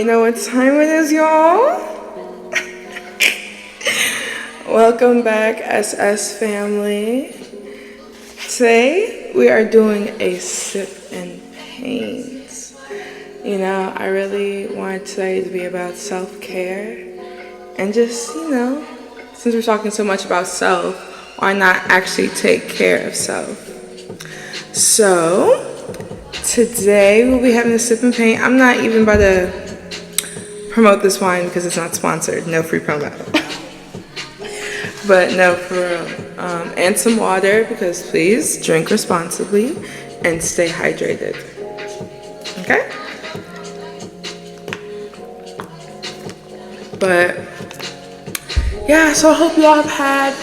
You know what time it is, y'all? Welcome back, SS family. Today, we are doing a sip and paint. You know, I really wanted today to be about self-care. And just, since we're talking so much about self, why not actually take care of self? So, today we'll be having a sip and paint. I'm not even about to promote this wine because it's not sponsored. No free promo. But no, for real. And some water because please drink responsibly and stay hydrated. Okay? But yeah, so I hope you all have had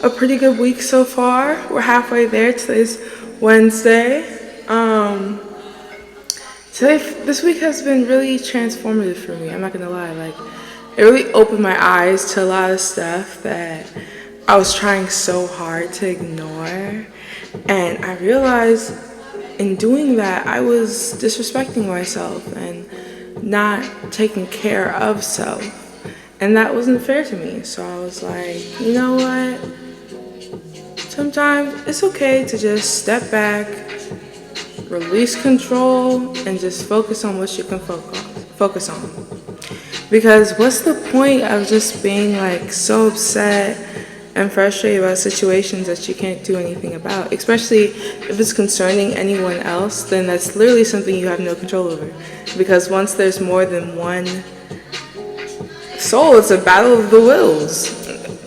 a pretty good week so far. We're halfway there. Today's Wednesday. This week has been really transformative for me. I'm not gonna lie. It really opened my eyes to a lot of stuff that I was trying so hard to ignore. And I realized in doing that, I was disrespecting myself and not taking care of self. And that wasn't fair to me. So I was like, you know what? Sometimes it's okay to just step back, release control, and just focus on what you can focus on. Because what's the point of just being so upset and frustrated about situations that you can't do anything about? Especially if it's concerning anyone else, then that's literally something you have no control over. Because once there's more than one soul, it's a battle of the wills.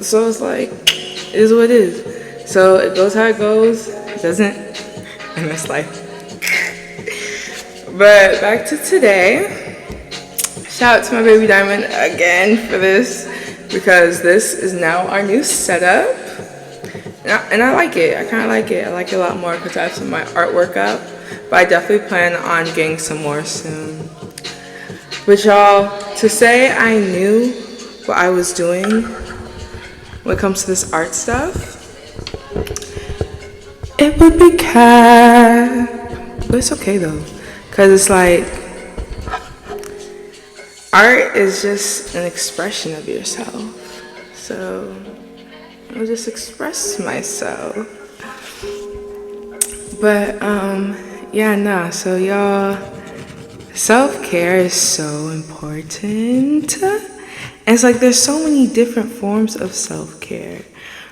So it's it is what it is. So it goes how it goes. It doesn't, and that's life. But back to today. Shout out to my baby Diamond again for this, because this is now our new setup. And I like it. I kind of like it. I like it a lot more because I have some of my artwork up. But I definitely plan on getting some more soon. But y'all, to say I knew what I was doing when it comes to this art stuff, it would be cap. But it's okay though. Because it's art is just an expression of yourself. So I'll just express myself. But so y'all, self-care is so important. And it's there's so many different forms of self-care.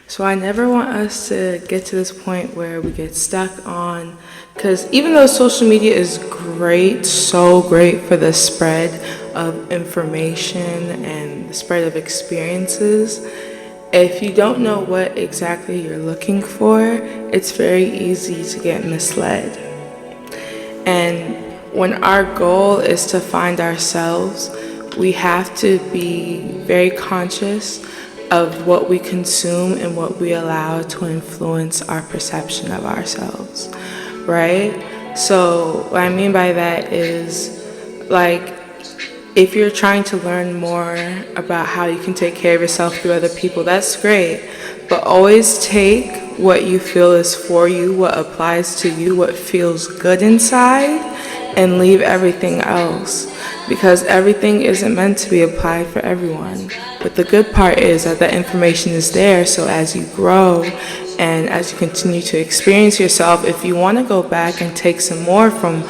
So I never want us to get to this point where we get stuck on, because even though social media is great, so great for the spread of information and the spread of experiences, if you don't know what exactly you're looking for, it's very easy to get misled. And when our goal is to find ourselves, we have to be very conscious of what we consume and what we allow to influence our perception of ourselves, right? So what I mean by that is, if you're trying to learn more about how you can take care of yourself through other people, that's great. But always take what you feel is for you, what applies to you, what feels good inside, and leave everything else. Because everything isn't meant to be applied for everyone. But the good part is that information is there, so as you grow and as you continue to experience yourself, if you want to go back and take some more from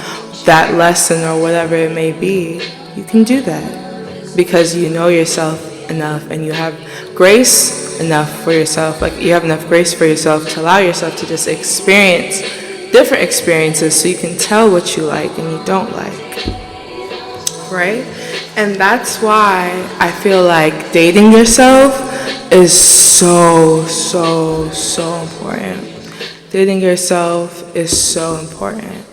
that lesson or whatever it may be, you can do that. Because you know yourself enough and you have grace enough for yourself. You have enough grace for yourself to allow yourself to just experience different experiences so you can tell what you like and you don't like. Right? And that's why I feel like dating yourself is so important. Dating yourself is so important.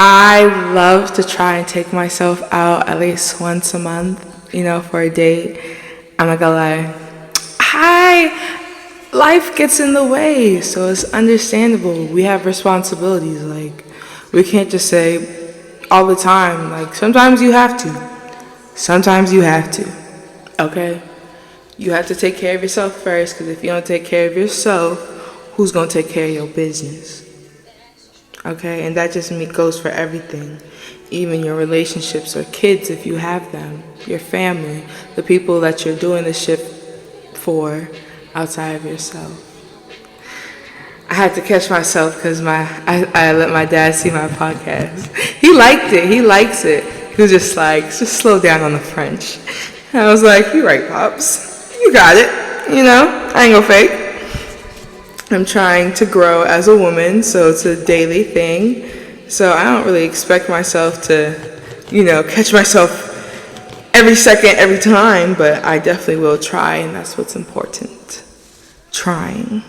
I love to try and take myself out at least once a month, for a date. I'm not gonna lie. Life gets in the way, so it's understandable. We have responsibilities. We can't just say all the time. Sometimes you have to. Okay? You have to take care of yourself first, because if you don't take care of yourself, who's going to take care of your business? Okay? And that just goes for everything. even your relationships or kids if you have them, your family, the people that you're doing the shit for outside of yourself. I had to catch myself because I let my dad see my podcast. He liked it. He likes it. He was just like, just slow down on the French. And I was like, you're right, Pops. You got it. I ain't gonna fake. I'm trying to grow as a woman, so it's a daily thing. So I don't really expect myself to, catch myself every second, every time, but I definitely will try, and that's what's important. Trying.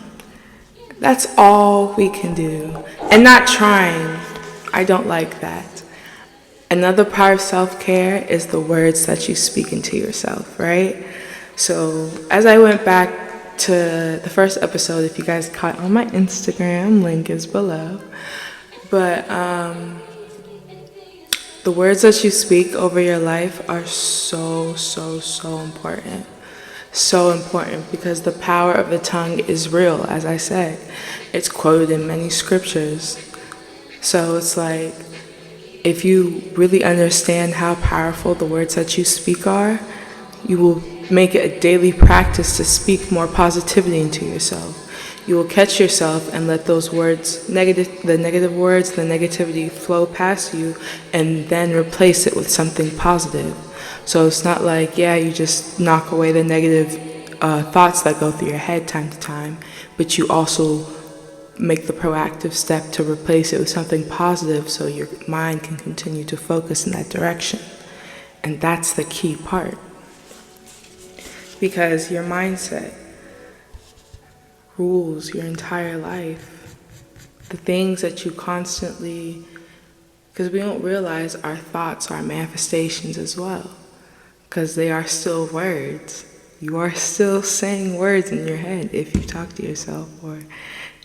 That's all we can do. And not trying. I don't like that. Another part of self-care is the words that you speak into yourself, right? So as I went back to the first episode, if you guys caught on my Instagram, link is below. But the words that you speak over your life are so, so, so important. So important, because the power of the tongue is real, as I said. It's quoted in many scriptures. So it's like, if you really understand how powerful the words that you speak are, you will make it a daily practice to speak more positivity into yourself. You will catch yourself and let those words, the negative words, the negativity flow past you, and then replace it with something positive. So it's not like, you just knock away the negative thoughts that go through your head time to time, but you also make the proactive step to replace it with something positive so your mind can continue to focus in that direction. And that's the key part. Because your mindset rules your entire life. The things that you constantly, because we don't realize our thoughts are manifestations as well. Because they are still words. You are still saying words in your head if you talk to yourself, or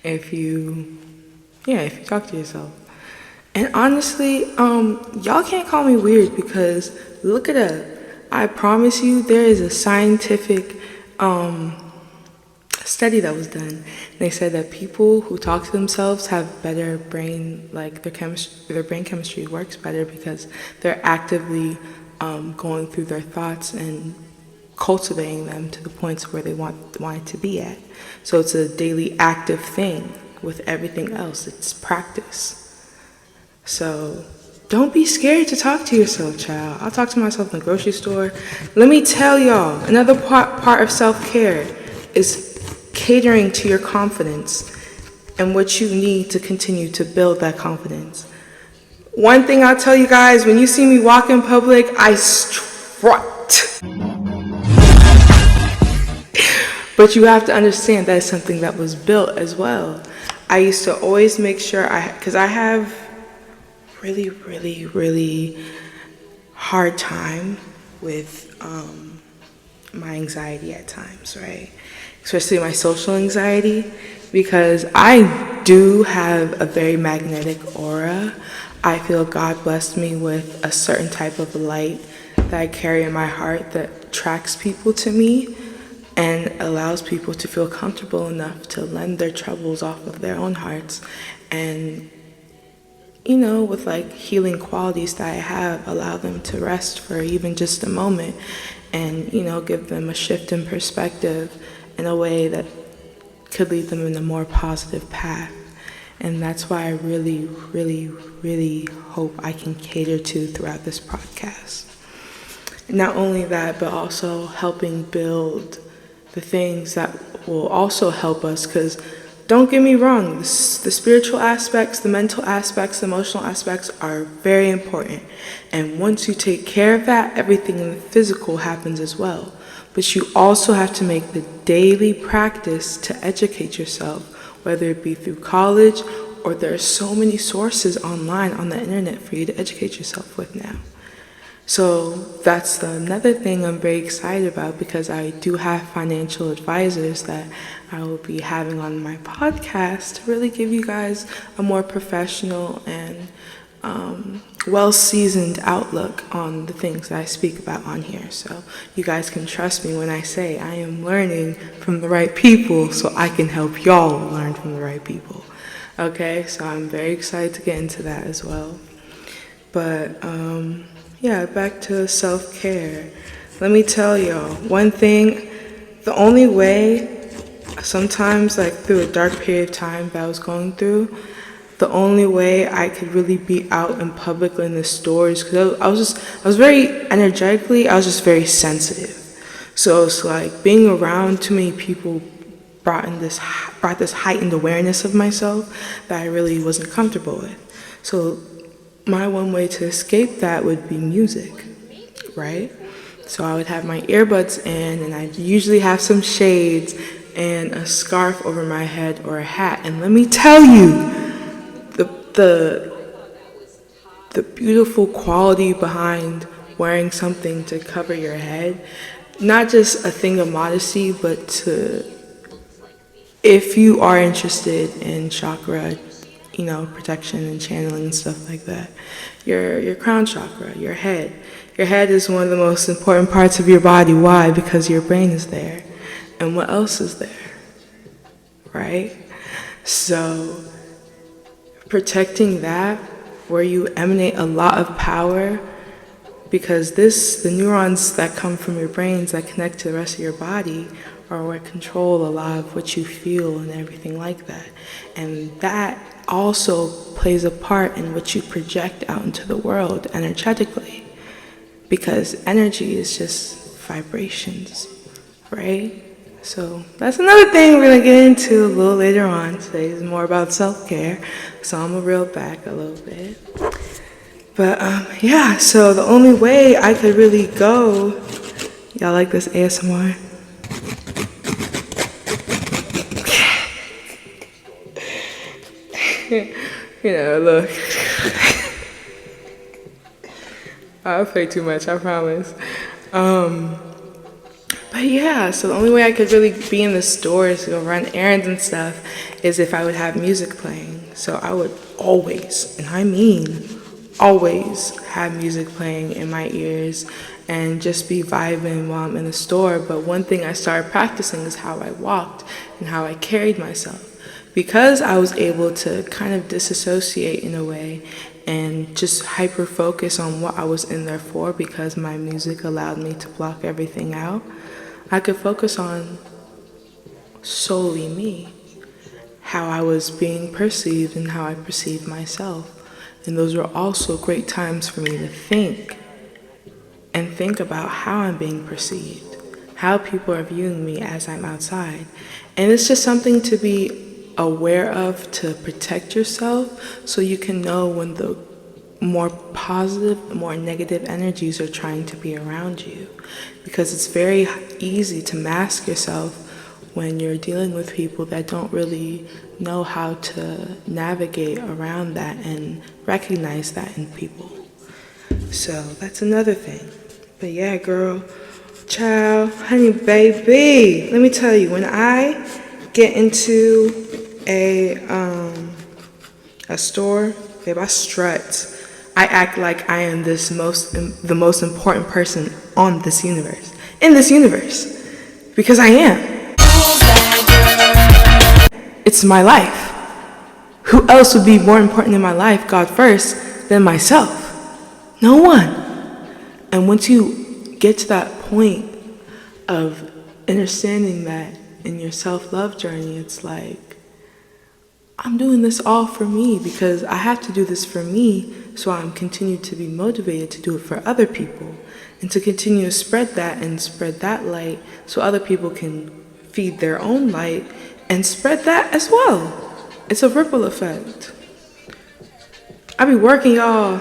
if you talk to yourself. And honestly, y'all can't call me weird, because look it up. I promise you, there is a scientific study that was done. They said that people who talk to themselves have better brain, like their brain chemistry works better because they're actively going through their thoughts and cultivating them to the points where they want it to be at. So it's a daily active thing with everything else. It's practice. So don't be scared to talk to yourself, child. I'll talk to myself in the grocery store. Let me tell y'all, another part of self-care is catering to your confidence and what you need to continue to build that confidence. One thing I'll tell you guys, when you see me walk in public, I strut. But you have to understand that is something that was built as well. I used to always make sure because I have really, really, really hard time with my anxiety at times, right? Especially my social anxiety, because I do have a very magnetic aura. I feel God blessed me with a certain type of light that I carry in my heart that attracts people to me and allows people to feel comfortable enough to lend their troubles off of their own hearts. And with like healing qualities that I have, allow them to rest for even just a moment and, give them a shift in perspective in a way that could lead them in a more positive path. And that's why I really, really, really hope I can cater to throughout this podcast. Not only that, but also helping build the things that will also help us, because don't get me wrong, the spiritual aspects, the mental aspects, the emotional aspects are very important. And once you take care of that, everything in the physical happens as well. But you also have to make the daily practice to educate yourself, whether it be through college or there are so many sources online on the internet for you to educate yourself with now. So that's another thing I'm very excited about, because I do have financial advisors that I will be having on my podcast to really give you guys a more professional and well-seasoned outlook on the things that I speak about on here. So you guys can trust me when I say I am learning from the right people so I can help y'all learn from the right people. Okay, so I'm very excited to get into that as well. But yeah, back to self-care. Let me tell y'all one thing. The only way, sometimes like through a dark period of time that I was going through, the only way I could really be out in public in the stores, because I was very energetically, I was just very sensitive. So it's like being around too many people brought this heightened awareness of myself that I really wasn't comfortable with. So my one way to escape that would be music, right? So I would have my earbuds in, and I'd usually have some shades and a scarf over my head or a hat. And let me tell you, the beautiful quality behind wearing something to cover your head, not just a thing of modesty, but if you are interested in chakra, protection and channeling and stuff like that, your crown chakra, your head. Your head is one of the most important parts of your body. Why? Because your brain is there. And what else is there? Right? So protecting that, where you emanate a lot of power, because the neurons that come from your brains that connect to the rest of your body are what control a lot of what you feel and everything like that. And that also plays a part in what you project out into the world energetically, because energy is just vibrations, right? So that's another thing we're going to get into a little later on. Today is more about self-care, so I'm going to reel back a little bit. But yeah, so the only way I could really go, y'all like this ASMR? Look. I'll play too much, I promise. But yeah, so the only way I could really be in the stores to go run errands and stuff is if I would have music playing. So I would always, and I mean always, have music playing in my ears and just be vibing while I'm in the store. But one thing I started practicing is how I walked and how I carried myself. Because I was able to kind of disassociate in a way and just hyper focus on what I was in there for, because my music allowed me to block everything out, I could focus on solely me, how I was being perceived and how I perceived myself. And those were also great times for me to think about how I'm being perceived, how people are viewing me as I'm outside. And it's just something to be aware of, to protect yourself, so you can know when the more positive, more negative energies are trying to be around you. Because it's very easy to mask yourself when you're dealing with people that don't really know how to navigate around that and recognize that in people. So that's another thing. But yeah, girl, child, honey, baby, let me tell you, when I get into a store, babe, I strut. I act like I am the most important person on this universe, in this universe, because I am. It's my life. Who else would be more important in my life, God first, than myself? No one. And once you get to that point of understanding that in your self-love journey, it's like, I'm doing this all for me, because I have to do this for me so I'm continued to be motivated to do it for other people, and to continue to spread that and spread that light so other people can feed their own light and spread that as well. It's a ripple effect. I be working, y'all.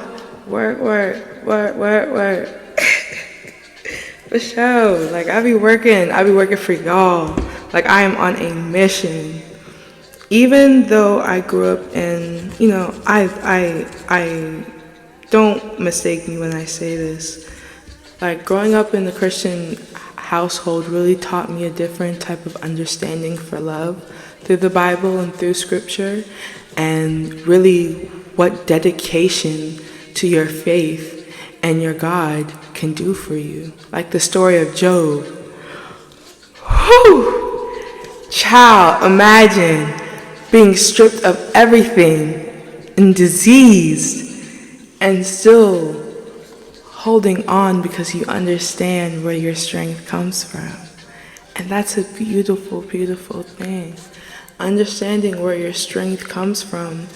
Work. For sure. Like, I be working for y'all. Like, I am on a mission. Even though I grew up in, I don't mistake me when I say this. Like, growing up in the Christian household really taught me a different type of understanding for love through the Bible and through scripture, and really what dedication to your faith and your God can do for you. Like the story of Job. Whew! Child, imagine being stripped of everything and diseased and still holding on because you understand where your strength comes from. And that's a beautiful, beautiful thing. Understanding where your strength comes from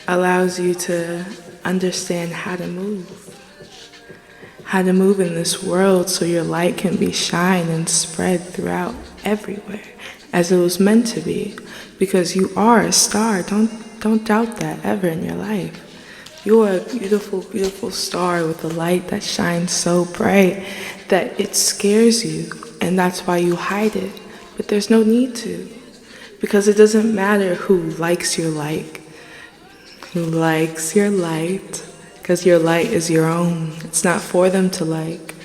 allows you to understand how to move. How to move in this world so your light can be shined and spread throughout everywhere as it was meant to be. Because you are a star. Don't doubt that ever in your life. You are a beautiful, beautiful star with a light that shines so bright that it scares you, and that's why you hide it. But there's no need to, because it doesn't matter who likes your light. Who likes your light, because your light is your own. It's not for them to like.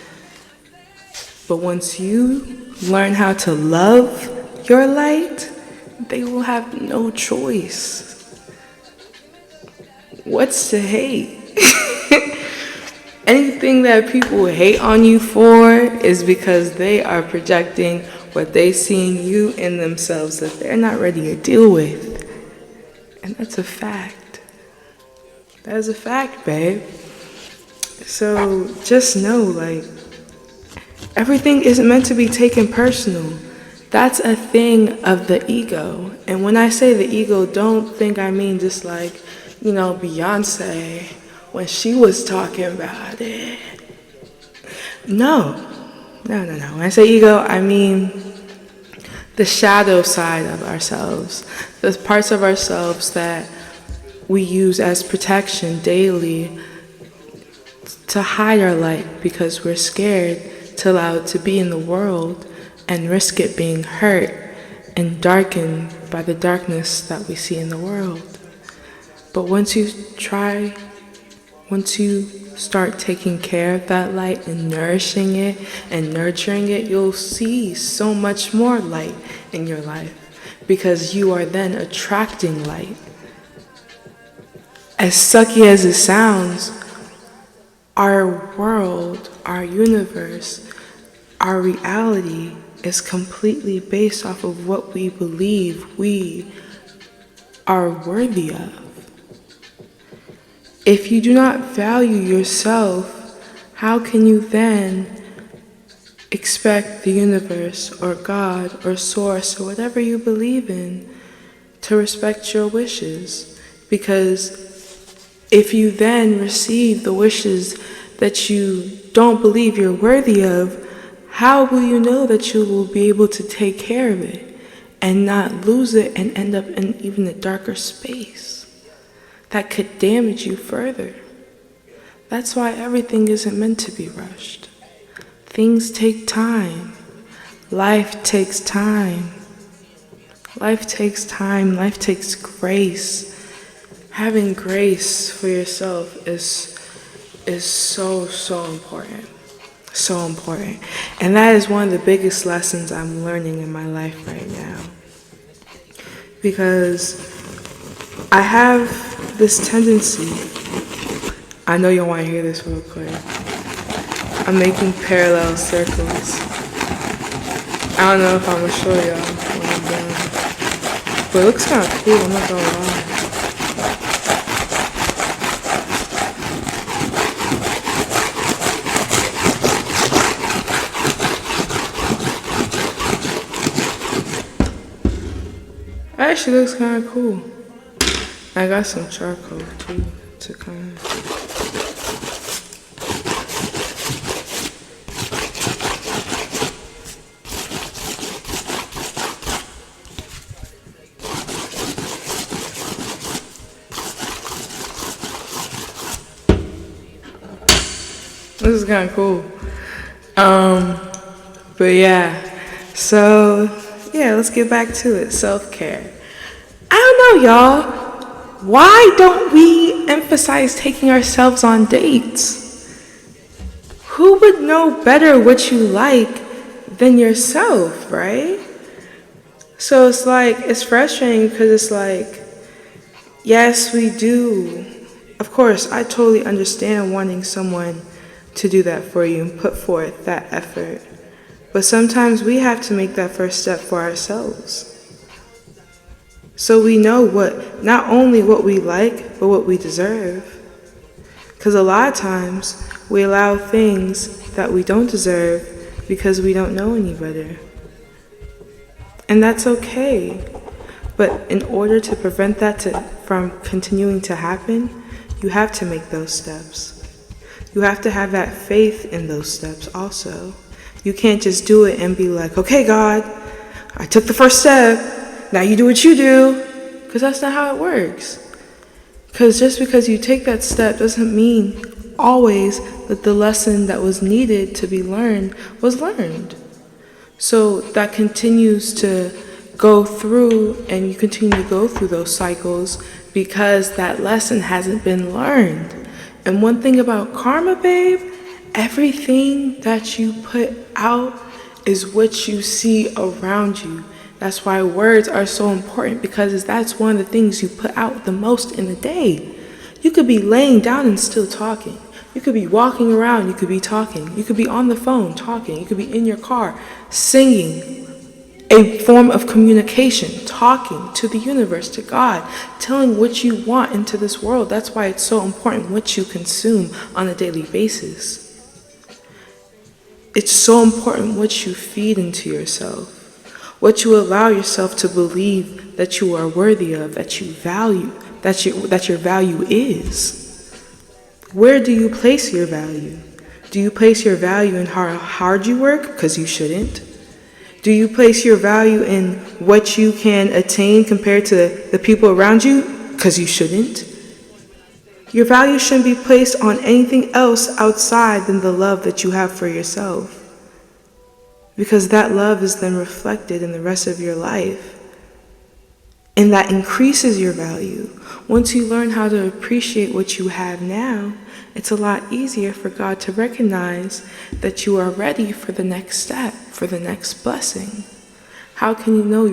But once you learn how to love your light, they will have no choice. What's to hate? Anything that people hate on you for is because they are projecting what they see in you in themselves that they're not ready to deal with. And that's a fact. That is a fact, babe. So just know, like, everything isn't meant to be taken personal. That's a thing of the ego. And when I say the ego, don't think I mean just like, you know, Beyonce, when she was talking about it. No. When I say ego, I mean the shadow side of ourselves, the parts of ourselves that we use as protection daily to hide our light because we're scared to allow it to be in the world and risk it being hurt and darkened by the darkness that we see in the world. But once you start taking care of that light and nourishing it and nurturing it, you'll see so much more light in your life because you are then attracting light. As sucky as it sounds, our world, our universe, our reality is completely based off of what we believe we are worthy of. If you do not value yourself, how can you then expect the universe or God or source or whatever you believe in to respect your wishes? Because if you then receive the wishes that you don't believe you're worthy of, how will you know that you will be able to take care of it and not lose it and end up in even a darker space that could damage you further? That's why everything isn't meant to be rushed. Things take time. Life takes time. Life takes time. Life takes grace. Having grace for yourself is so important. So important. And that is one of the biggest lessons I'm learning in my life right now. Because I have this tendency, I know you'll want to hear this real quick. I'm making parallel circles. I don't know if I'm going to show y'all when I'm done. But it looks kind of cool, I'm not going to lie. Actually looks kind of cool. I got some charcoal too to kind of. This is kind of cool. But yeah, so yeah, let's get back to it. Self-care. I don't know, y'all. Why don't we emphasize taking ourselves on dates? Who would know better what you like than yourself, right? So it's like, it's frustrating because it's like, yes, we do. Of course, I totally understand wanting someone to do that for you and put forth that effort. But sometimes we have to make that first step for ourselves. So we know not only what we like, but what we deserve. Because a lot of times we allow things that we don't deserve because we don't know any better. And that's okay. But in order to prevent that from continuing to happen, you have to make those steps. You have to have that faith in those steps also. You can't just do it and be like, okay, God, I took the first step, now you do what you do. Because that's not how it works. Because just because you take that step doesn't mean always that the lesson that was needed to be learned was learned. So that continues to go through, and you continue to go through those cycles because that lesson hasn't been learned. And one thing about karma, babe, everything that you put out is what you see around you. That's why words are so important, because that's one of the things you put out the most in a day. You could be laying down and still talking. You could be walking around, you could be talking. You could be on the phone talking. You could be in your car singing, a form of communication, talking to the universe, to God, telling what you want into this world. That's why it's so important what you consume on a daily basis. It's so important what you feed into yourself, what you allow yourself to believe that you are worthy of, that you value, that your value is. Where do you place your value? Do you place your value in how hard you work? Because you shouldn't. Do you place your value in what you can attain compared to the people around you? Because you shouldn't. Your value shouldn't be placed on anything else outside than the love that you have for yourself. Because that love is then reflected in the rest of your life. And that increases your value. Once you learn how to appreciate what you have now, it's a lot easier for God to recognize that you are ready for the next step, for the next blessing. How can you know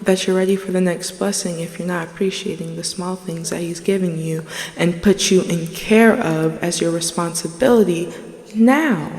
that you're ready for the next blessing if you're not appreciating the small things that He's giving you and put you in care of as your responsibility now?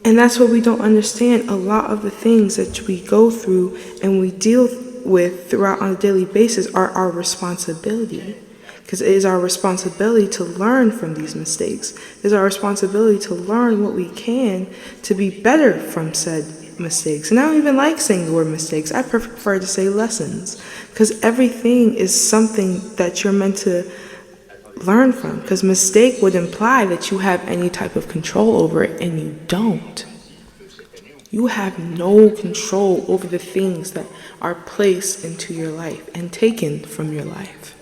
And that's what we don't understand. A lot of the things that we go through and we deal with throughout on a daily basis are our responsibility. Because it is our responsibility to learn from these mistakes. It is our responsibility to learn what we can to be better from said mistakes. And I don't even like saying the word mistakes. I prefer to say lessons. Because everything is something that you're meant to learn from. Because mistake would imply that you have any type of control over it, and you don't. You have no control over the things that are placed into your life and taken from your life.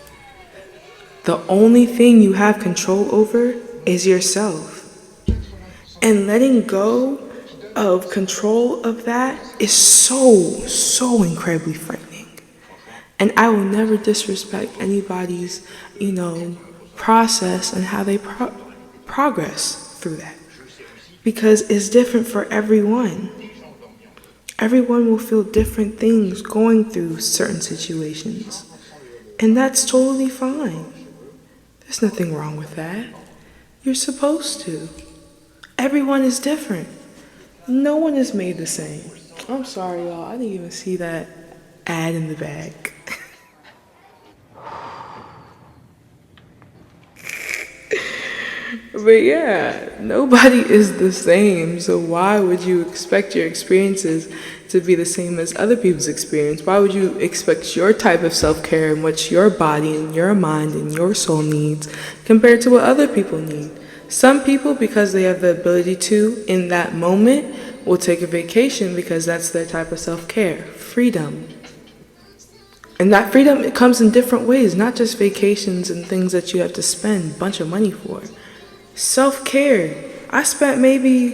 The only thing you have control over is yourself. And letting go of control of that is so incredibly frightening. And I will never disrespect anybody's, process and how they progress through that. Because it's different for everyone. Everyone will feel different things going through certain situations. And that's totally fine. There's nothing wrong with that. You're supposed to. Everyone is different. No one is made the same. I'm sorry, y'all. I didn't even see that ad in the back. But yeah, nobody is the same. So why would you expect your experiences to be the same as other people's experience? Why would you expect your type of self-care and what your body and your mind and your soul needs compared to what other people need? Some people, because they have the ability to, in that moment, will take a vacation because that's their type of self-care. Freedom. And that freedom, it comes in different ways, not just vacations and things that you have to spend a bunch of money for. Self-care. I spent maybe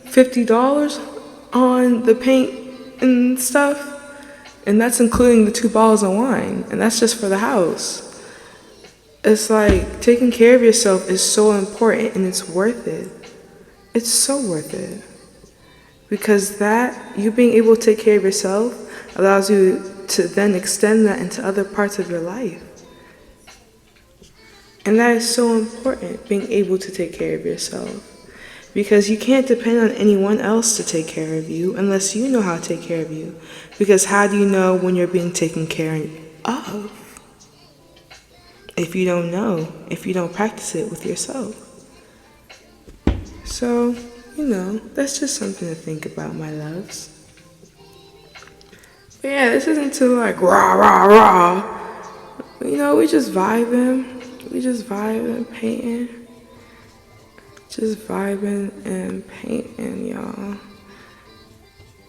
$50 on the paint and stuff, and that's including the 2 bottles of wine, and that's just for the house. It's like taking care of yourself is so important, and it's worth it. It's so worth it. Because you being able to take care of yourself allows you to then extend that into other parts of your life. And that is so important, being able to take care of yourself. Because you can't depend on anyone else to take care of you unless you know how to take care of you. Because how do you know when you're being taken care of? if you don't know, if you don't practice it with yourself. So, that's just something to think about, my loves. But yeah, this isn't too like rah, rah, rah. We just vibing. We just vibing, painting. Just vibing and painting, y'all.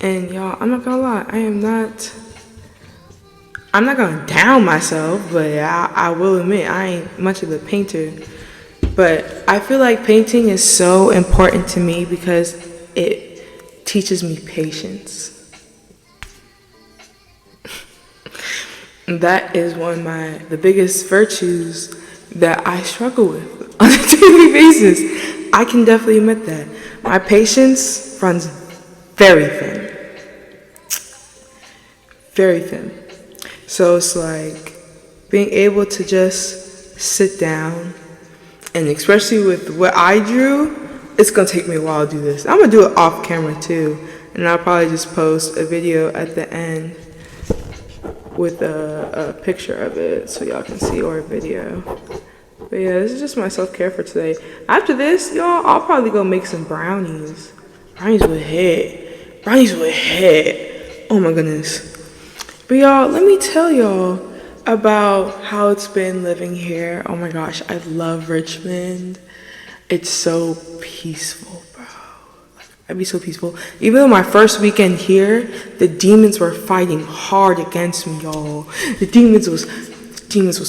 And y'all, I'm not gonna lie, I'm not gonna down myself, but I will admit I ain't much of a painter. But I feel like painting is so important to me because it teaches me patience. That is one of the biggest virtues that I struggle with on a daily basis. I can definitely admit that. My patience runs very thin. Very thin. So it's like being able to just sit down, and especially with what I drew, it's going to take me a while to do this. I'm going to do it off camera too, and I'll probably just post a video at the end with a picture of it so y'all can see, or a video. But yeah, this is just my self-care for today. After this, y'all, I'll probably go make some brownies. Brownies with head. Brownies with head. Oh my goodness. But y'all, let me tell y'all about how it's been living here. Oh my gosh, I love Richmond. It's so peaceful, bro. I'd be so peaceful. Even though my first weekend here, the demons were fighting hard against me, y'all. The demons was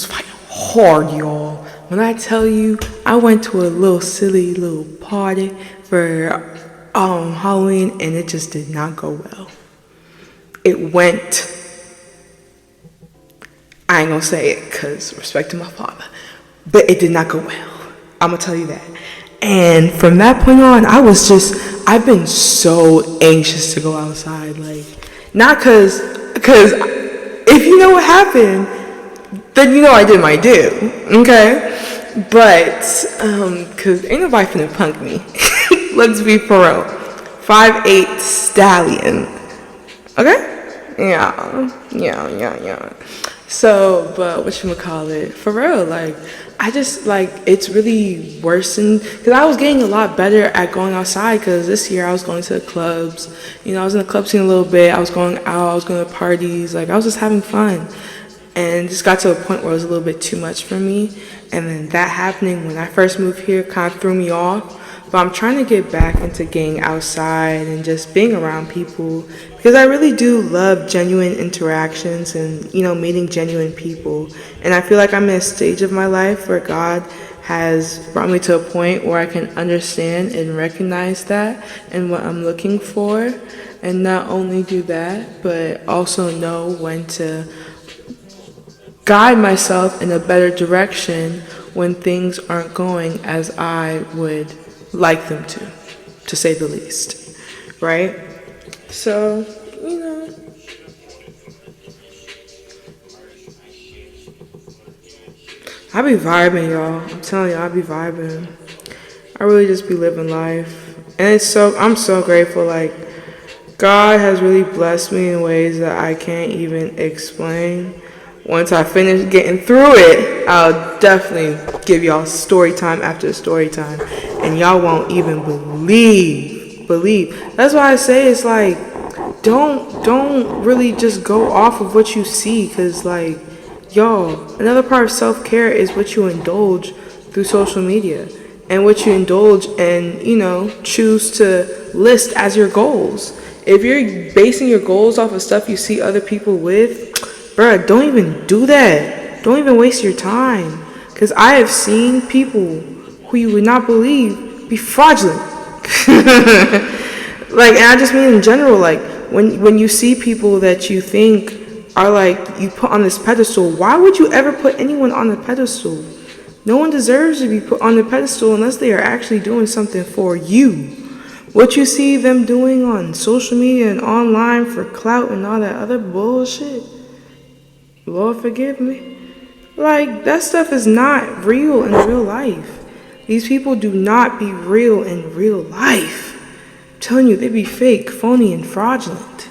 fighting hard, y'all. When I tell you, I went to a little silly little party for Halloween, and it just did not go well. It went, I ain't gonna say it because respect to my father, but it did not go well. I'm gonna tell you that. And from that point on, I've been so anxious to go outside. Like, not because if you know what happened, then you know I did my due, okay? But, because ain't nobody finna punk me. Let's be for real. 5'8" stallion. Okay? Yeah. So, but whatchamacallit, for real, like, I just, like, it's really worsened, because I was getting a lot better at going outside, because this year I was going to the clubs, I was in the club scene a little bit, I was going out, I was going to parties, like, I was just having fun, and it just got to a point where it was a little bit too much for me, and then that happening when I first moved here kind of threw me off. But I'm trying to get back into getting outside and just being around people, because I really do love genuine interactions and, meeting genuine people. And I feel like I'm in a stage of my life where God has brought me to a point where I can understand and recognize that and what I'm looking for. And not only do that, but also know when to guide myself in a better direction when things aren't going as I would like them to say the least, right? So, I be vibing, y'all. I'm telling you, I be vibing. I really just be living life, and I'm so grateful. Like, God has really blessed me in ways that I can't even explain. Once I finish getting through it, I'll definitely give y'all story time after story time. And y'all won't even believe. That's why I say it's like, don't really just go off of what you see. Because, like, y'all, another part of self-care is what you indulge through social media. And what you indulge and, choose to list as your goals. If you're basing your goals off of stuff you see other people with, bruh, don't even do that. Don't even waste your time. Because I have seen people who you would not believe be fraudulent. Like, and I just mean in general, like, when you see people that you think are, like, you put on this pedestal, why would you ever put anyone on the pedestal? No one deserves to be put on the pedestal unless they are actually doing something for you. What you see them doing on social media and online for clout and all that other bullshit, Lord forgive me. Like, that stuff is not real in real life. These people do not be real in real life. I'm telling you, they be fake, phony, and fraudulent.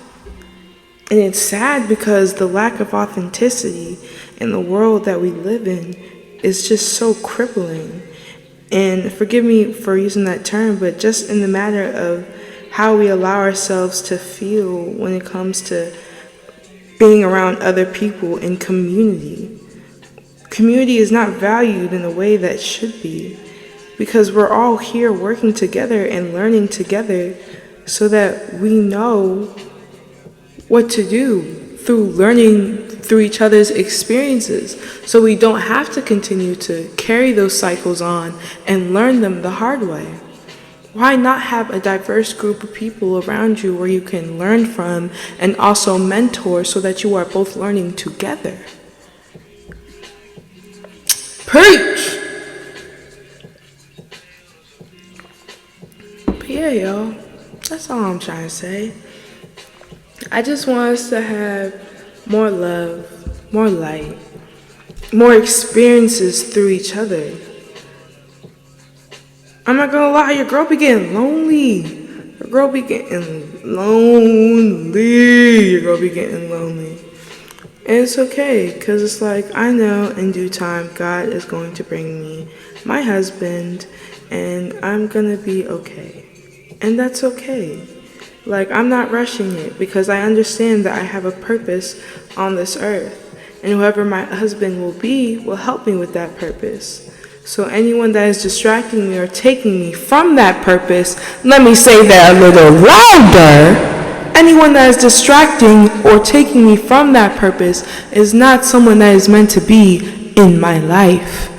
And it's sad because the lack of authenticity in the world that we live in is just so crippling. And forgive me for using that term, but just in the matter of how we allow ourselves to feel when it comes to being around other people in community. Community is not valued in a way that it should be, because we're all here working together and learning together so that we know what to do through learning through each other's experiences, so we don't have to continue to carry those cycles on and learn them the hard way. Why not have a diverse group of people around you where you can learn from and also mentor so that you are both learning together? Preach! But yeah, y'all, that's all I'm trying to say. I just want us to have more love, more light, more experiences through each other. I'm not gonna lie, your girl be getting lonely. Your girl be getting lonely. Your girl be getting lonely. And it's okay, because it's like, I know in due time, God is going to bring me my husband, and I'm gonna be okay. And that's okay. Like, I'm not rushing it, because I understand that I have a purpose on this earth. And whoever my husband will be will help me with that purpose. So anyone that is distracting me or taking me from that purpose, let me say that a little louder. Anyone that is distracting or taking me from that purpose is not someone that is meant to be in my life.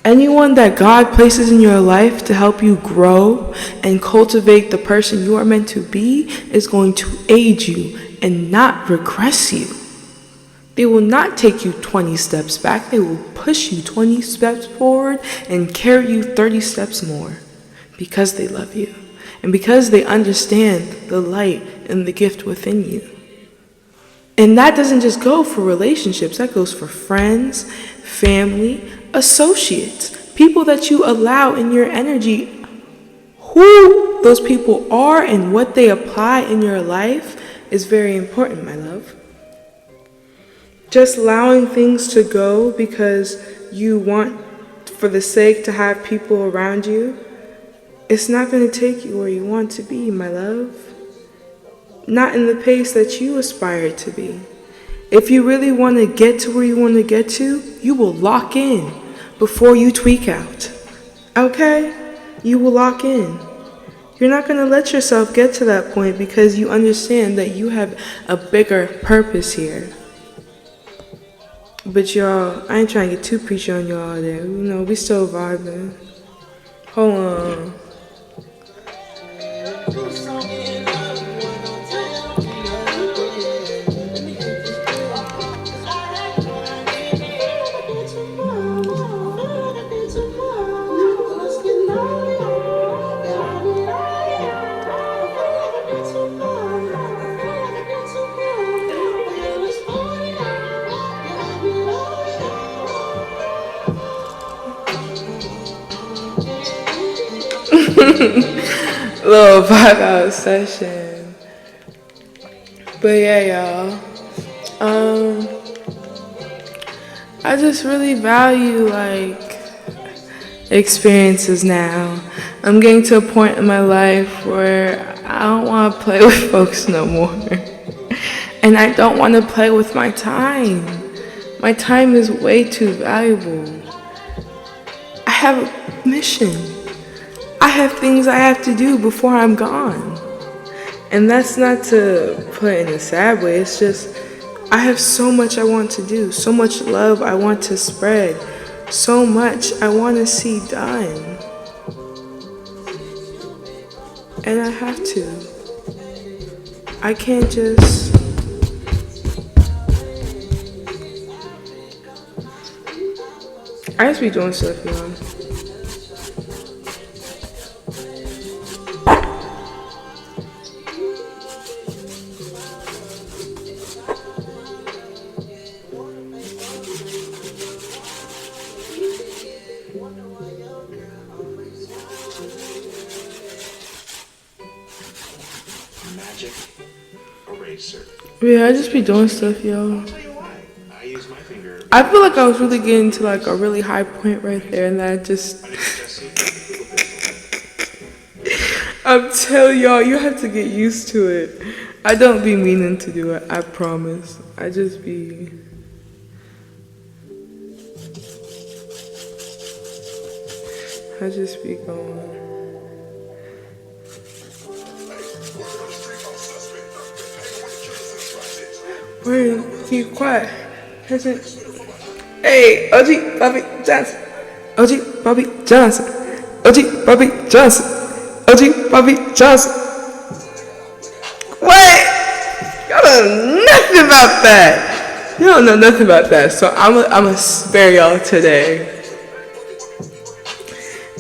Anyone that God places in your life to help you grow and cultivate the person you are meant to be is going to aid you and not regress you. They will not take you 20 steps back. They will push you 20 steps forward and carry you 30 steps more, because they love you and because they understand the light and the gift within you. And that doesn't just go for relationships. That goes for friends, family, associates, people that you allow in your energy. Who those people are and what they apply in your life is very important, my love. Just allowing things to go because you want, for the sake to have people around you, it's not going to take you where you want to be, my love. Not in the pace that you aspire to be. If you really want to get to where you want to get to, you will lock in before you tweak out. Okay? You will lock in. You're not going to let yourself get to that point because you understand that you have a bigger purpose here. But y'all, I ain't trying to get too preachy on y'all there. You know, we still vibing. Hold on. Little 5-hour session. But yeah, y'all. I just really value experiences now. I'm getting to a point in my life where I don't want to play with folks no more. And I don't want to play with my time. My time is way too valuable. I have a mission. I have things I have to do before I'm gone. And that's not to put in a sad way. It's just, I have so much I want to do. So much love I want to spread. So much I want to see done. And I have to. I can't just... I just be doing stuff, y'all. Magic eraser. Yeah, I just be doing stuff, y'all. I'll tell you why. I use my finger I feel like I was really getting to like a really high point right there, and then I just I'm telling y'all, you have to get used to it. I don't be meaning to do it, I promise. I just be going. Wait, keep quiet. Hey, OG Bobby Johnson. OG Bobby Johnson. OG Bobby Johnson. OG Bobby Johnson. What? Y'all don't know nothing about that. You don't know nothing about that. So I'm gonna spare y'all today.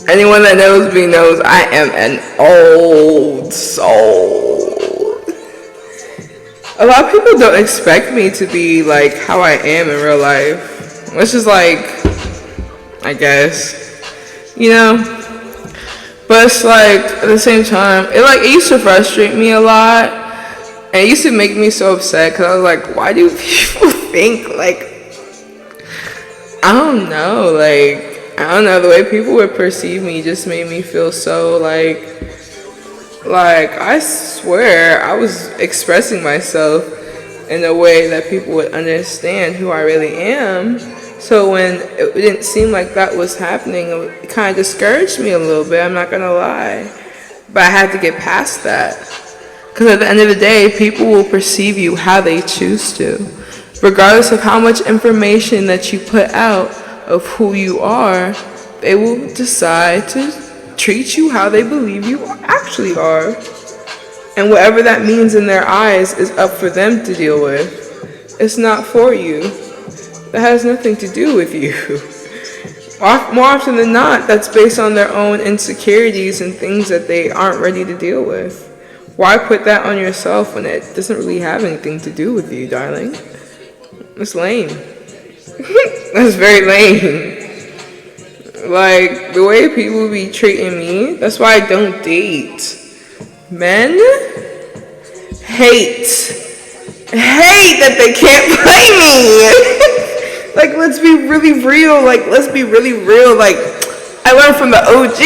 Anyone that knows me knows I am an old soul. A lot of people don't expect me to be like how I am in real life, which is like, I guess, you know. But it's like at the same time, it used to frustrate me a lot, and it used to make me so upset because I was like, why do people think like, I don't know, the way people would perceive me just made me feel so like I swear I was expressing myself in a way that people would understand who I really am. So when it didn't seem like that was happening, it kind of discouraged me a little bit, I'm not gonna lie. But I had to get past that. Because at the end of the day, people will perceive you how they choose to. Regardless of how much information that you put out of who you are, they will decide to treat you how they believe you actually are. And whatever that means in their eyes is up for them to deal with. It's not for you. That has nothing to do with you. More often than not, that's based on their own insecurities and things that they aren't ready to deal with. Why put that on yourself when it doesn't really have anything to do with you, darling? It's lame. That's very lame. Like, the way people be treating me, that's why I don't date. Men hate that they can't play me. Like, let's be really real. Like, I learned from the OG.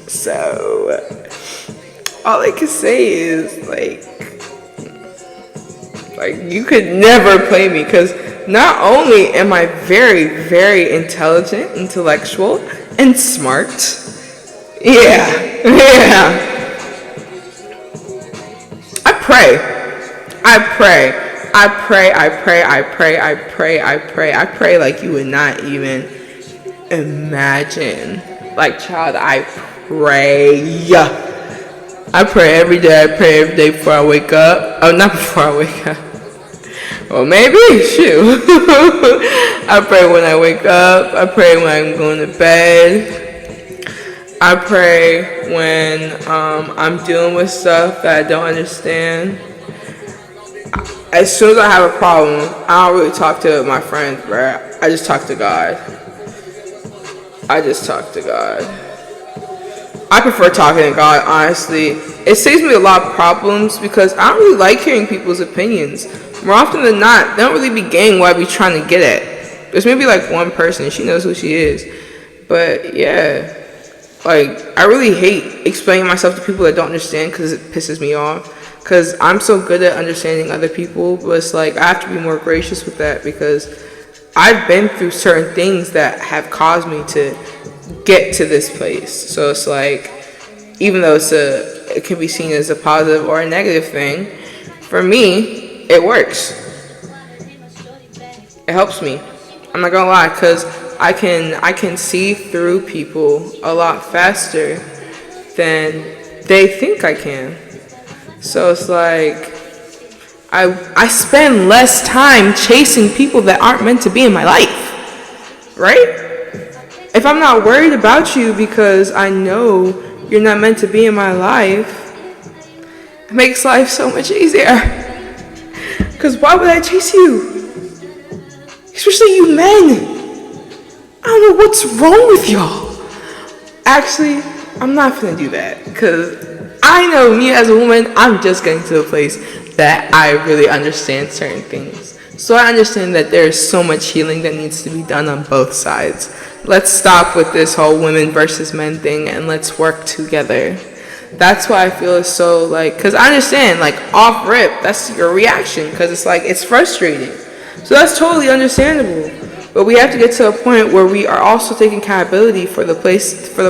So, all I can say is, like, you could never play me, because not only am I very, very intelligent, intellectual, and smart. Yeah. I pray like you would not even imagine. Like, child, I pray. I pray every day before I wake up. Oh, not before I wake up. Well, maybe, shoot. I pray when I wake up. I pray when I'm going to bed. I pray when I'm dealing with stuff that I don't understand. As soon as I have a problem, I don't really talk to my friends, bro. I just talk to God. I prefer talking to God, honestly. It saves me a lot of problems because I don't really like hearing people's opinions. More often than not, they don't really be getting what I be trying to get at. There's maybe like one person, she knows who she is. But yeah, like, I really hate explaining myself to people that don't understand because it pisses me off. Because I'm so good at understanding other people, but it's like, I have to be more gracious with that because I've been through certain things that have caused me to get to this place. So it's like, even though it can be seen as a positive or a negative thing, for me, it works. It helps me. I'm not gonna lie, because I can see through people a lot faster than they think I can. So it's like, I spend less time chasing people that aren't meant to be in my life, right? If I'm not worried about you because I know you're not meant to be in my life, it makes life so much easier. Because why would I chase you? Especially you men. I don't know what's wrong with y'all. Actually, I'm not gonna do that because I know me as a woman, I'm just getting to a place that I really understand certain things. So I understand that there's so much healing that needs to be done on both sides. Let's stop with this whole women versus men thing and let's work together. That's why I feel it's so like, because I understand, like, off rip, that's your reaction, because it's like, it's frustrating. So that's totally understandable. But we have to get to a point where we are also taking accountability for the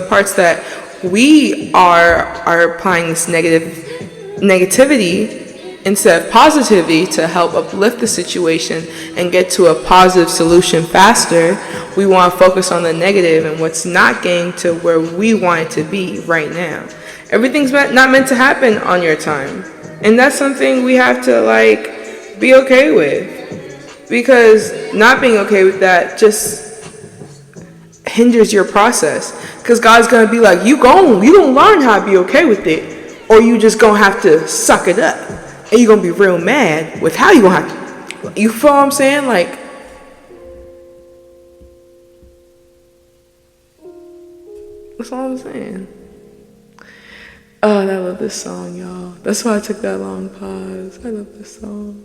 parts that we are applying this negativity instead of positivity to help uplift the situation and get to a positive solution faster. We want to focus on the negative and what's not getting to where we want it to be right now. Everything's not meant to happen on your time. And that's something we have to, like, be okay with. Because not being okay with that just hinders your process. Because God's going to be like, you gonna learn how to be okay with it, or you just going to have to suck it up. And you're going to be real mad with how you going to have to. You feel what I'm saying? Like, that's all I'm saying. Oh, I love this song, y'all. That's why I took that long pause. I love this song.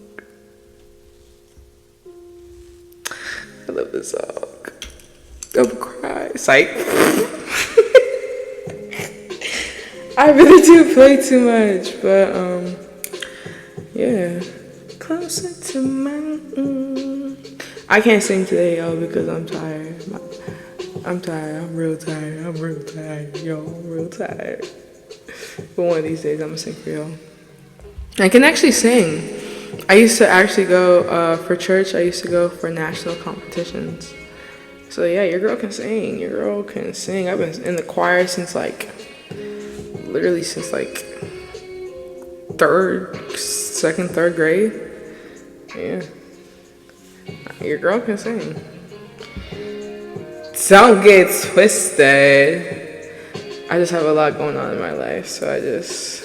I love this song. I'm cry. Psych. I really do play too much, but yeah. Closer to my. I can't sing today, y'all, because I'm tired. I'm tired. I'm real tired. Yo, I'm real tired. But one of these days, I'm gonna sing for y'all. I can actually sing. I used to actually go for church. I used to go for national competitions. So yeah, your girl can sing. I've been in the choir since like third grade. Yeah, your girl can sing. Don't get twisted. I just have a lot going on in my life, so I just,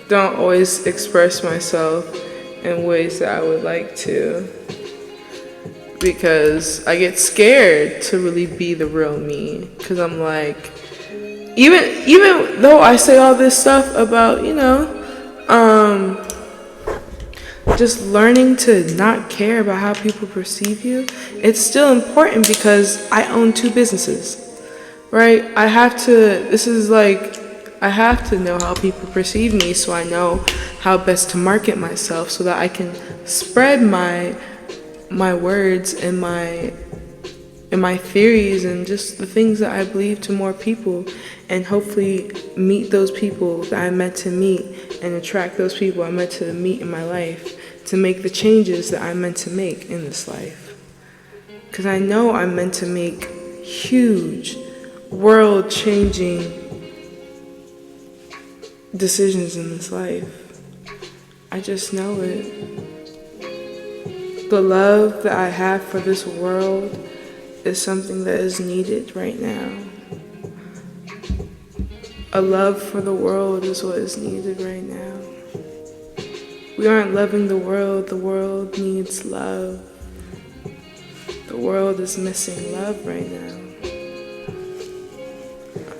don't always express myself in ways that I would like to, because I get scared to really be the real me, because I'm like, even though I say all this stuff about, just learning to not care about how people perceive you, it's still important because I own 2 businesses. Right? I have to know how people perceive me, so I know how best to market myself so that I can spread my words and my theories and just the things that I believe to more people, and hopefully meet those people that I'm meant to meet and attract those people I'm meant to meet in my life to make the changes that I'm meant to make in this life. Because I know I'm meant to make huge, world-changing decisions in this life. I just know it. The love that I have for this world is something that is needed right now. A love for the world is what is needed right now. We aren't loving the world needs love. The world is missing love right now.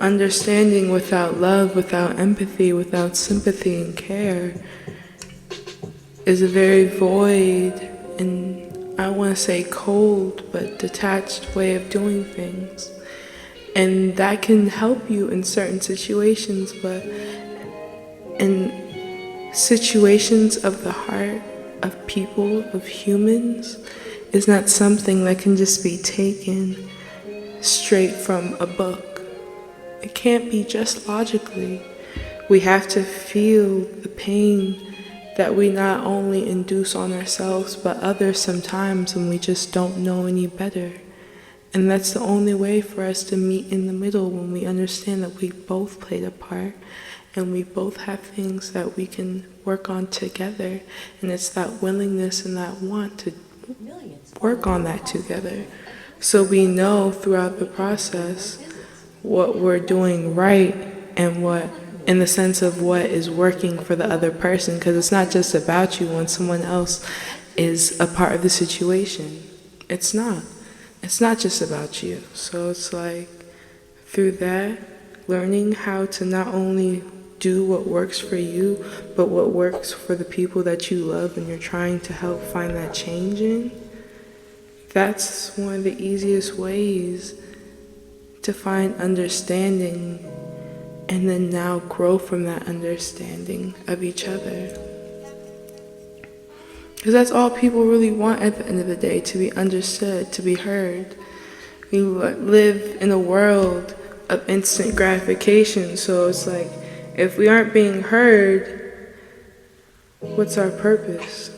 Understanding without love, without empathy, without sympathy and care is a very void and I want to say cold but detached way of doing things. And that can help you in certain situations, but in situations of the heart, of people, of humans, is not something that can just be taken straight from a book. It can't be just logically. We have to feel the pain that we not only induce on ourselves, but others sometimes when we just don't know any better. And that's the only way for us to meet in the middle, when we understand that we both played a part and we both have things that we can work on together. And it's that willingness and that want to work on that together. So we know throughout the process what we're doing right and what, in the sense of what is working for the other person, because it's not just about you when someone else is a part of the situation. It's not just about you. So it's like through that learning how to not only do what works for you, but what works for the people that you love and you're trying to help find that change in, that's one of the easiest ways to find understanding and then now grow from that understanding of each other. Because that's all people really want at the end of the day, to be understood, to be heard. We live in a world of instant gratification, so it's like, if we aren't being heard, what's our purpose?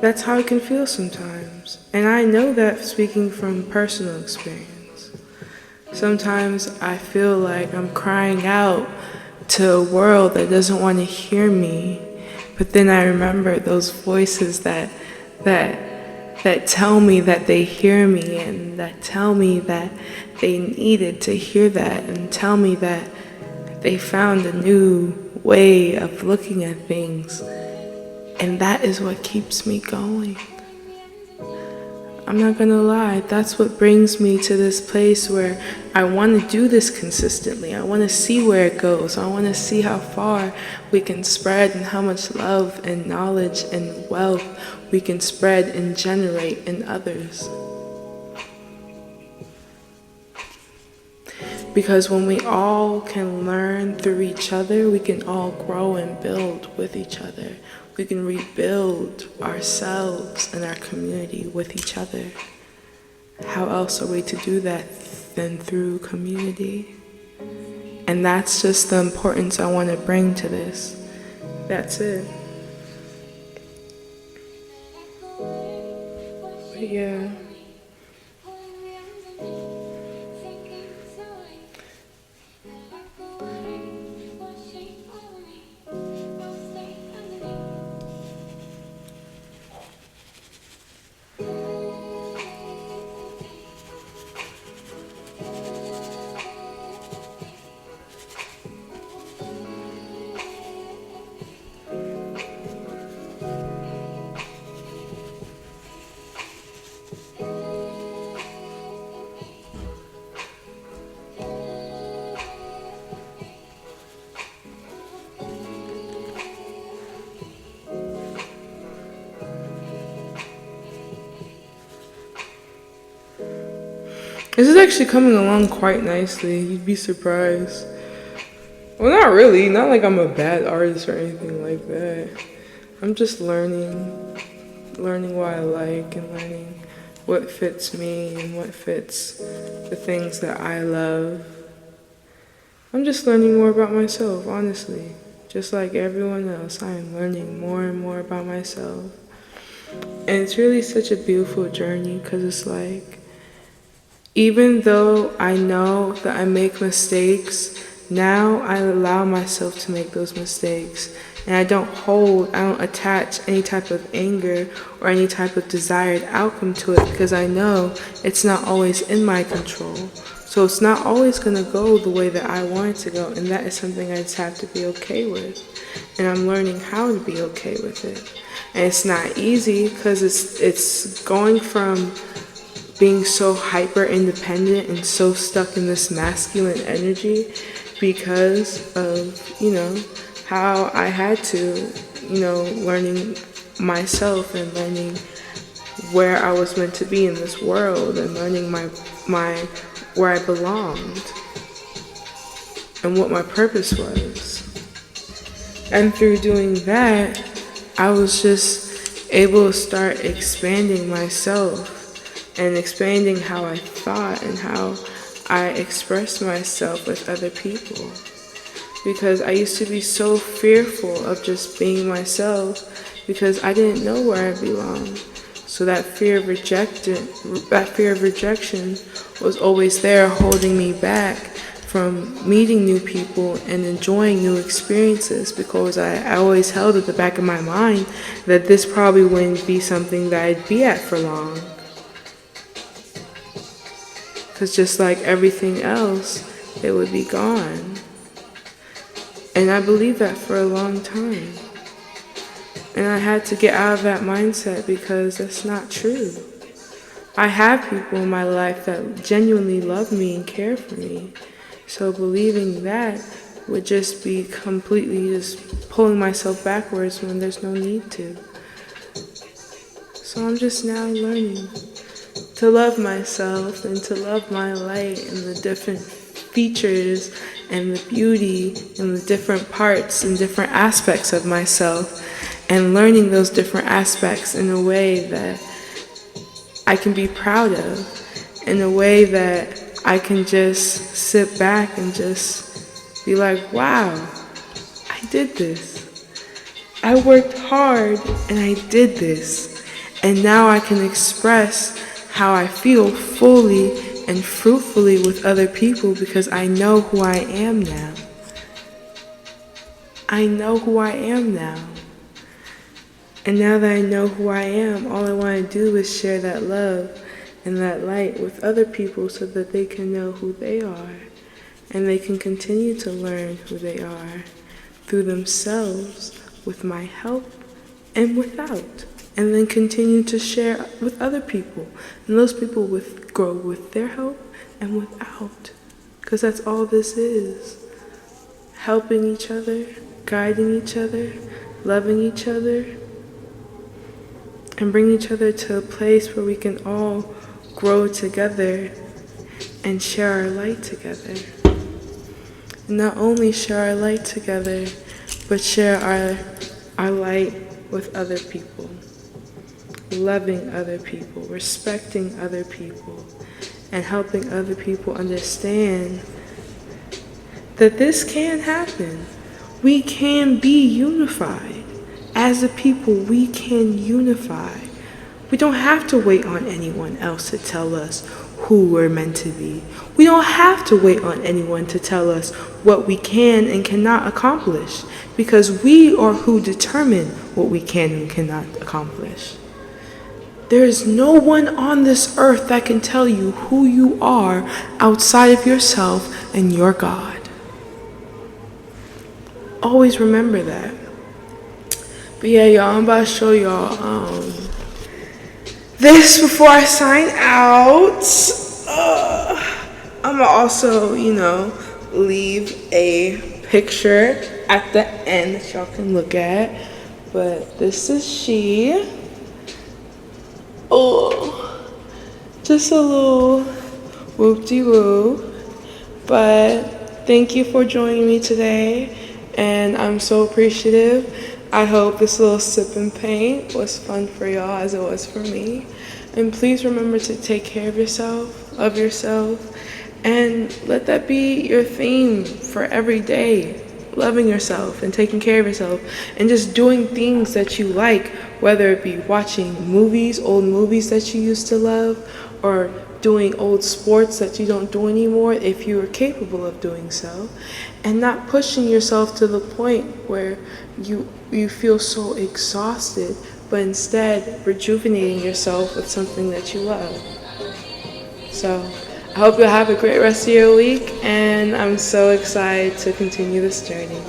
That's how it can feel sometimes. And I know that speaking from personal experience. Sometimes I feel like I'm crying out to a world that doesn't want to hear me, but then I remember those voices that tell me that they hear me, and that tell me that they needed to hear that, and tell me that they found a new way of looking at things. And that is what keeps me going. I'm not gonna lie, that's what brings me to this place where I want to do this consistently. I want to see where it goes. I want to see how far we can spread, and how much love and knowledge and wealth we can spread and generate in others. Because when we all can learn through each other, we can all grow and build with each other. We can rebuild ourselves and our community with each other. How else are we to do that than through community? And that's just the importance I want to bring to this. That's it. But yeah. This is actually coming along quite nicely. You'd be surprised. Well, not really. Not like I'm a bad artist or anything like that. I'm just learning what I like, and learning what fits me and what fits the things that I love. I'm just learning more about myself, honestly. Just like everyone else, I am learning more and more about myself. And it's really such a beautiful journey, because it's like, even though I know that I make mistakes, now I allow myself to make those mistakes. And I don't attach any type of anger or any type of desired outcome to it, because I know it's not always in my control. So it's not always going to go the way that I want it to go. And that is something I just have to be okay with. And I'm learning how to be okay with it. And it's not easy, because it's going from being so hyper independent and so stuck in this masculine energy because of, how I had to, learning myself and learning where I was meant to be in this world, and learning my where I belonged and what my purpose was. And through doing that, I was just able to start expanding myself and expanding how I thought and how I expressed myself with other people. Because I used to be so fearful of just being myself, because I didn't know where I belonged. So that fear of rejection was always there, holding me back from meeting new people and enjoying new experiences, because I always held at the back of my mind that this probably wouldn't be something that I'd be at for long. Because just like everything else, it would be gone. And I believed that for a long time. And I had to get out of that mindset, because that's not true. I have people in my life that genuinely love me and care for me. So believing that would just be completely just pulling myself backwards when there's no need to. So I'm just now learning to love myself and to love my light and the different features and the beauty and the different parts and different aspects of myself, and learning those different aspects in a way that I can be proud of, in a way that I can just sit back and just be like, wow, I did this. I worked hard and I did this. And now I can express how I feel fully and fruitfully with other people because I know who I am now. I know who I am now. And now that I know who I am, all I want to do is share that love and that light with other people so that they can know who they are and they can continue to learn who they are through themselves with my help and without. And then continue to share with other people. And those people grow with their help and without. Because that's all this is. Helping each other, guiding each other, loving each other, and bring each other to a place where we can all grow together and share our light together. And not only share our light together, but share our light with other people. Loving other people, respecting other people, and helping other people understand that this can happen. We can be unified. As a people, we can unify. We don't have to wait on anyone else to tell us who we're meant to be. We don't have to wait on anyone to tell us what we can and cannot accomplish, because we are who determine what we can and cannot accomplish. There is no one on this earth that can tell you who you are outside of yourself and your God. Always remember that. But yeah, y'all, I'm about to show y'all this before I sign out. I'm gonna also, leave a picture at the end that y'all can look at. But this is she. Oh, just a little whoop-de-whoop. But thank you for joining me today, and I'm so appreciative. I hope this little sip and paint was fun for y'all as it was for me. And please remember to take care of yourself, love yourself, and let that be your theme for every day. Loving yourself and taking care of yourself and just doing things that you like, whether it be watching movies, old movies that you used to love, or doing old sports that you don't do anymore if you are capable of doing so, and not pushing yourself to the point where you feel so exhausted, but instead rejuvenating yourself with something that you love. So I hope you'll have a great rest of your week, and I'm so excited to continue this journey.